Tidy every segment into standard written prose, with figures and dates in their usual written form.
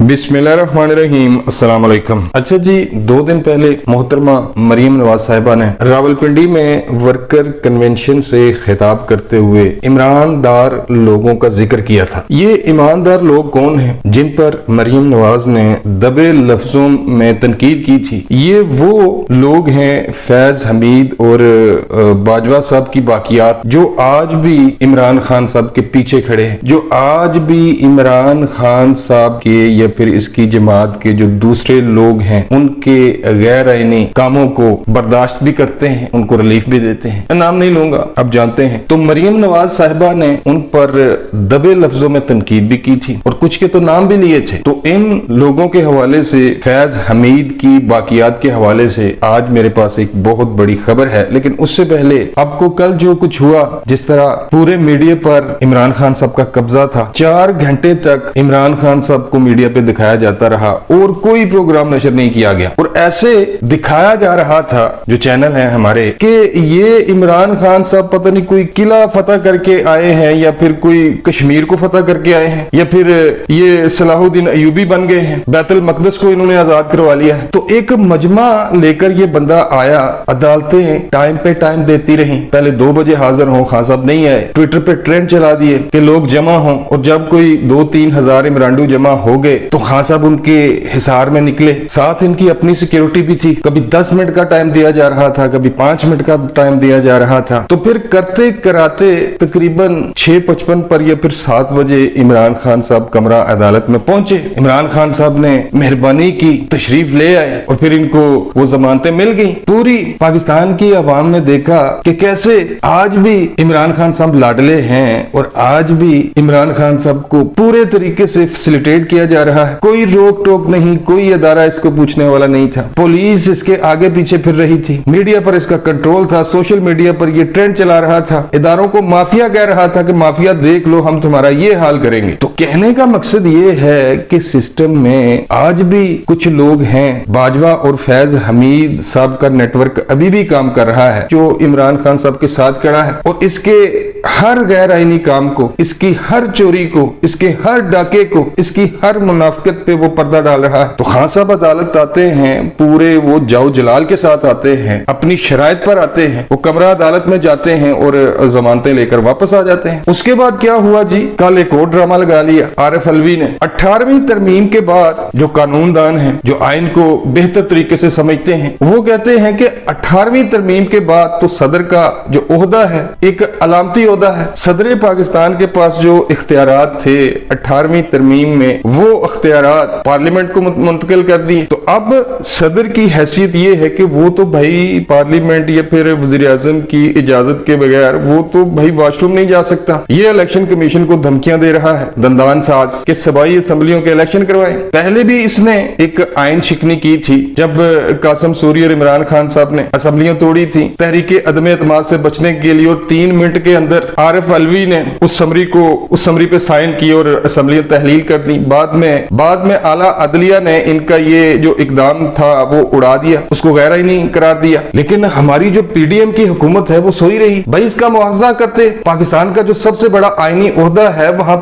बिस्मिल्लाहिर्रहमानिर्रहीम, अस्सलाम वालेकुम। अच्छा जी, 2 दिन पहले मोहतरमा मरियम नवाज साहिबा ने रावलपिंडी में वर्कर कन्वेंशन से खिताब करते हुए ईमानदार लोगों का जिक्र किया था। ये ईमानदार लोग कौन हैं जिन पर मरियम नवाज ने दबे लफ्जों में तनकीद की थी? ये वो लोग हैं फैज हमीद और बाजवा साहब की बाकियात, जो आज भी इमरान खान साहब के पीछे खड़े हैं, जो आज भी इमरान खान साहब के या फिर इसकी जमात के जो दूसरे लोग हैं उनके गैर आईनी कामों को बर्दाश्त भी करते हैं, उनको रिलीफ भी देते हैं। नाम नहीं लूंगा, अब जानते हैं। तो मरियम नवाज साहिबा ने उन पर दबे लफ्जों में तनकीद भी की थी और कुछ के तो नाम भी लिए थे। तो इन लोगों के हवाले से, फैज हमीद की बाकियात के हवाले से आज मेरे पास एक बहुत बड़ी खबर है। लेकिन उससे पहले आपको कल जो कुछ हुआ, जिस तरह पूरे मीडिया पर इमरान खान साहब का कब्जा था, 4 घंटे तक इमरान खान साहब को मीडिया पे दिखाया जाता रहा और कोई प्रोग्राम नशर नहीं किया गया। और ऐसे दिखाया जा रहा था, जो चैनल है हमारे, कि ये इमरान खान साहब पता नहीं कोई किला फतह करके आए हैं या फिर कोई कश्मीर को फतह करके आए हैं या फिर ये सलाहुद्दीन अयूबी बन गए हैं, बैतुल मकदस को इन्होंने आजाद करवा लिया है। तो एक मजमा लेकर ये बंदा आया, अदालतें टाइम पे टाइम देती रही। पहले 2 बजे हाजिर हो, खान साहब नहीं आए। ट्विटर पे ट्रेंड चला दिए कि लोग जमा हों, और जब कोई 2-3 हजार इमरानडू जमा हो गए तो खान साहब उनके हिसार में निकले। साथ इनकी अपनी सिक्योरिटी भी थी। कभी 10 मिनट का टाइम दिया जा रहा था, कभी 5 मिनट का टाइम दिया जा रहा था। तो फिर करते कराते तकरीबन 6:55 पर या फिर 7 बजे इमरान खान साहब कमरा अदालत में पहुंचे। इमरान खान साहब ने मेहरबानी की, तशरीफ ले आए और फिर इनको वो जमानतें मिल गई। पूरी पाकिस्तान की आवाम ने देखा कि कैसे आज भी इमरान खान साहब लाडले हैं और आज भी इमरान खान साहब को पूरे तरीके से फैसिलिटेट किया जा रहा है। कोई रोक टोक नहीं, कोई अदारा इसको पूछने वाला नहीं था। पुलिस इसके आगे पीछे फिर रही थी, मीडिया पर इसका कंट्रोल था, सोशल मीडिया पर ये ट्रेंड चला रहा था, इदारों को माफिया कह रहा था कि माफिया देख लो, हम तुम्हारा ये हाल करेंगे। तो कहने का मकसद ये है कि सिस्टम में आज भी कुछ लोग हैं, बाजवा और फैज हमीद साहब का नेटवर्क अभी भी काम कर रहा है, जो इमरान खान साहब के साथ खड़ा है और इसके हर गैर आईनी काम को, इसकी हर चोरी को, इसके हर डाके को, इसकी हर मुनाफिकत पे वो पर्दा डाल रहा है। तो खान साहब अदालत आते हैं, पूरे वो जाओ जलाल के साथ आते हैं, अपनी शराइत पर आते हैं, वो कमरा अदालत में जाते हैं और जमानतें लेकर वापस आ जाते हैं। उसके बाद क्या हुआ जी, कल एक और ड्रामा लगा लिया आरिफ अलवी ने। 18वीं तरमीम के बाद जो कानूनदान है, जो आइन को बेहतर तरीके से समझते हैं, वो कहते हैं कि 18वीं तरमीम के बाद तो सदर का जो ओहदा है एक अलामती ओहदा है। सदर पाकिस्तान के पास जो इख्तियारात थे 18वीं तरमीम में, वो इख्तियारात पार्लियामेंट को मुंतकिल कर दिए। तो अब सदर की हैसियत ये है कि वो तो भाई पार्लियामेंट या फिर वज़ीर आज़म की इजाजत के बगैर वो तो भाई वॉशरूम नहीं जा सकता। ये इलेक्शन कमीशन को धमकियां दे रहा है दंदान साज के सबाई असम्बलियों के इलेक्शन करवाए। पहले भी इसने एक आइन शिकनी की थी, जब कासिम सूरी और इमरान खान साहब ने असम्बलियां तोड़ी थी तहरीके अदम एतमाद से बचने के लिए, और 3 मिनट के अंदर आरिफ अलवी ने उस समरी पे साइन की और असम्बलियां तहलील कर दी। बाद में आला अदलिया ने इनका ये जो इकदाम था वो उड़ा दिया, उसको गैर आईनी करार दिया। लेकिन हमारी जो पीडीएम की हुकूमत है वो सोई रही। भाई इसका मुआवजा करते, पाकिस्तान का जो सबसे बड़ा आईनी ओहदा है वहां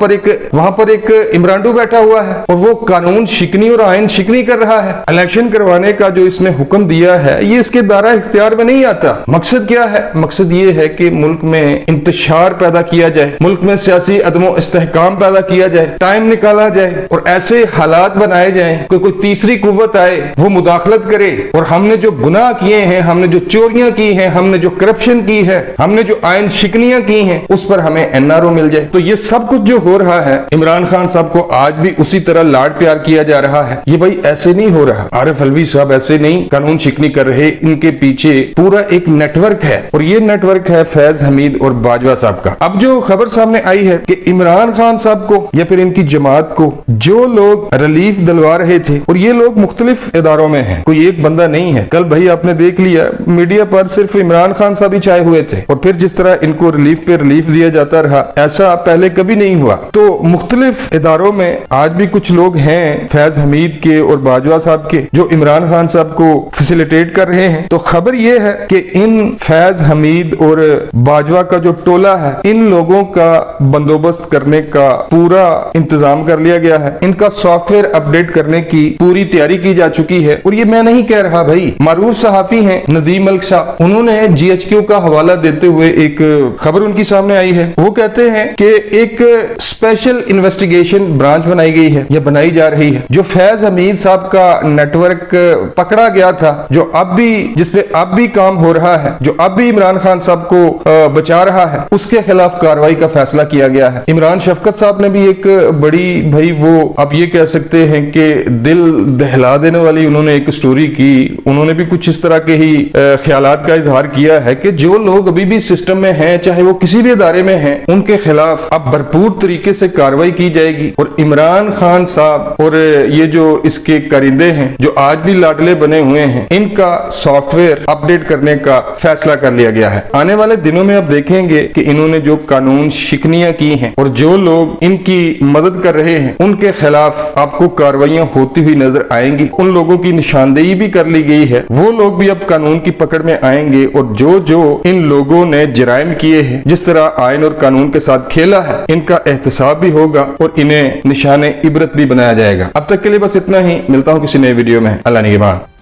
पर एक इमरानडू बैठा हुआ है और वो कानून शिकनी और आइन शिकनी कर रहा है। इलेक्शन करवाने का जो इसने हुक्म दिया है ये इसके दायरा इख्तियार में नहीं आता। मकसद क्या है? मकसद ये है कि मुल्क में इंतशार पैदा किया जाए, मुल्क में सियासी अदमो इस्तेहकाम पैदा किया जाए, टाइम निकाला जाए और ऐसे हालात बनाए जाएं कि कोई तीसरी कुव्वत आए, वो मुदाखलत करे और हमने जो गुनाह किए हैं, हमने जो चोरियां की हैं, हमने जो करप्शन की है, हमने जो आइन शिकनियां की हैं, उस पर हमें एनआरओ मिल जाए। तो ये सब कुछ जो हो रहा है, इमरान खान साहब को आज भी उसी तरह लाड प्यार किया जा रहा है। ये भाई ऐसे नहीं हो रहा। आरिफ अलवी साहब ऐसे नहीं कानून शिकनी कर रहे, इनके पीछे पूरा एक नेटवर्क है और ये नेटवर्क है फैज हमीद और बाजवा साहब का। अब जो खबर सामने आई है कि इमरान खान साहब को या फिर इनकी जमात को जो लोग रिलीफ दिलवा रहे थे, और ये लोग मुख्तलिफ इदारों में हैं, कोई एक बंदा नहीं है। कल भाई आपने देख लिया मीडिया पर सिर्फ इमरान खान साहब ही छाए हुए थे और फिर जिस तरह इनको रिलीफ पे रिलीफ दिया जाता रहा, ऐसा पहले कभी नहीं हुआ। तो मुख्तलिफ इदारों में आज भी कुछ लोग हैं फैज हमीद के और बाजवा साहब के, जो इमरान खान साहब को फैसिलिटेट कर रहे हैं। तो खबर यह है कि इन फैज हमीद और बाजवा का जो टोला है, इन लोगों का बंदोबस्त करने का पूरा इंतजाम कर लिया गया है। इनका सॉफ्टवेयर अपडेट करने की पूरी तैयारी की जा चुकी है। और ये मैं नहीं कह रहा भाई, मारूफ सहाफी हैं नदीम मलिक साहब, उन्होंने GHQ का हवाला देते हुए एक खबर उनकी सामने आई है। वो कहते हैं कि एक स्पेशल इन्वेस्टिगेशन ब्रांच बनाई गई है या बनाई जा रही है, जो फैज हमीद साहब का नेटवर्क पकड़ा गया था, जो अब भी जिसपे अब भी काम हो रहा है, जो अब भी इमरान खान साहब को बचा रहा है, उसके खिलाफ कार्रवाई का फैसला किया गया है। इमरान शफकत साहब ने भी एक बड़ी भाई वो अब ये कह सकते हैं कि दिल दहला देने वाली उन्होंने एक स्टोरी की। उन्होंने भी कुछ इस तरह के ही ख्यालात का इजहार किया है कि जो लोग अभी भी सिस्टम में हैं, चाहे वो किसी भी इदारे में हैं, उनके खिलाफ अब भरपूर तरीके से कार्रवाई की जाएगी। और इमरान खान साहब और ये जो इसके कारिंदे हैं जो आज भी लाडले बने हुए हैं, इनका सॉफ्टवेयर अपडेट करने का फैसला कर लिया गया है। आने वाले दिनों में अब देखेंगे कि इन्होंने जो कानून शिकनियां की हैं और जो लोग इनकी मदद कर रहे हैं, उनके खिलाफ आपको कार्रवाइयां होती हुई नजर आएंगी। उन लोगों की निशानदेही भी कर ली गई है, वो लोग भी अब कानून की पकड़ में आएंगे। और जो जो इन लोगों ने जराइम किए हैं, जिस तरह आयन और कानून के साथ खेला है, इनका एहतसाब भी होगा और इन्हें निशाने इबरत भी बनाया जाएगा। अब तक के लिए बस इतना ही, मिलता हूं किसी नए वीडियो में। अल्लाह निगहबान।